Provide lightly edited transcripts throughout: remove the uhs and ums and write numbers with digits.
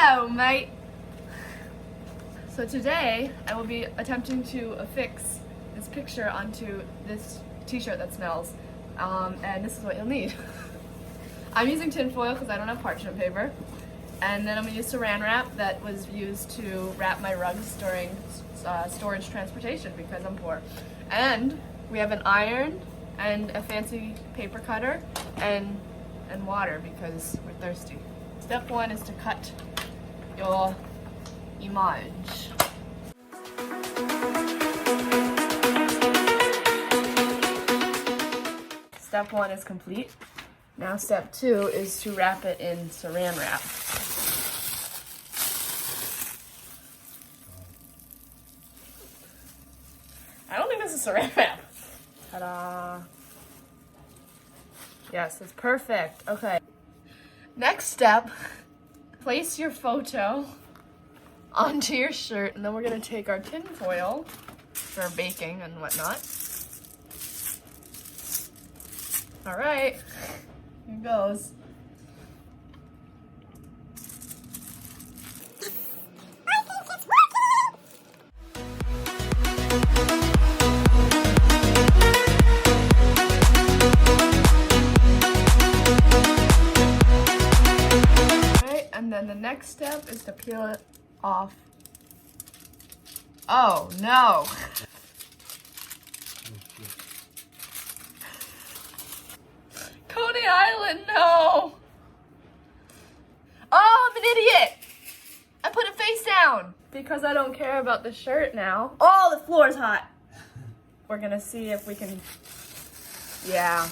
Hello, mate. So today I will be attempting to affix this picture onto this t-shirt that smells, and this is what you'll need. I'm using tin foil because I don't have parchment paper, and then I'm going to use saran wrap that was used to wrap my rugs during storage transportation because I'm poor. And we have an iron and a fancy paper cutter and water because we're thirsty. Step one is to cut your image. Step one is complete. Now step two is to wrap it in saran wrap. I don't think this is saran wrap. Ta-da! Yes, it's perfect. Okay. Next step, place your photo onto your shirt, and then we're gonna take our tin foil for baking and whatnot. All right, here goes. And then the next step is to peel it off. Oh no! Coney Island, no! Oh, I'm an idiot! I put it face down! Because I don't care about the shirt now. Oh, the floor's hot! We're gonna see if we can... Yeah.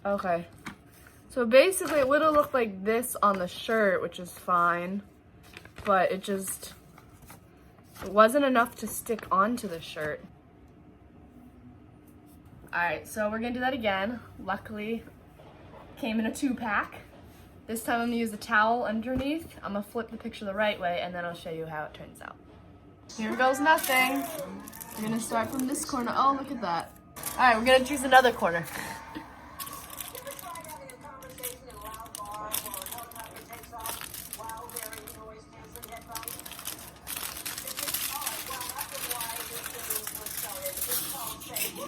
Okay. So basically it would have looked like this on the shirt, which is fine, but it wasn't enough to stick onto the shirt. Alright, so we're gonna do that again. Luckily, came in a 2-pack. This time I'm gonna use the towel underneath. I'm gonna flip the picture the right way and then I'll show you how it turns out. Here goes nothing. We're gonna start from this corner. Oh, look at that. Alright, we're gonna choose another corner.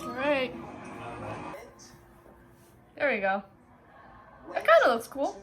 Alright. There we go. That kind of looks cool.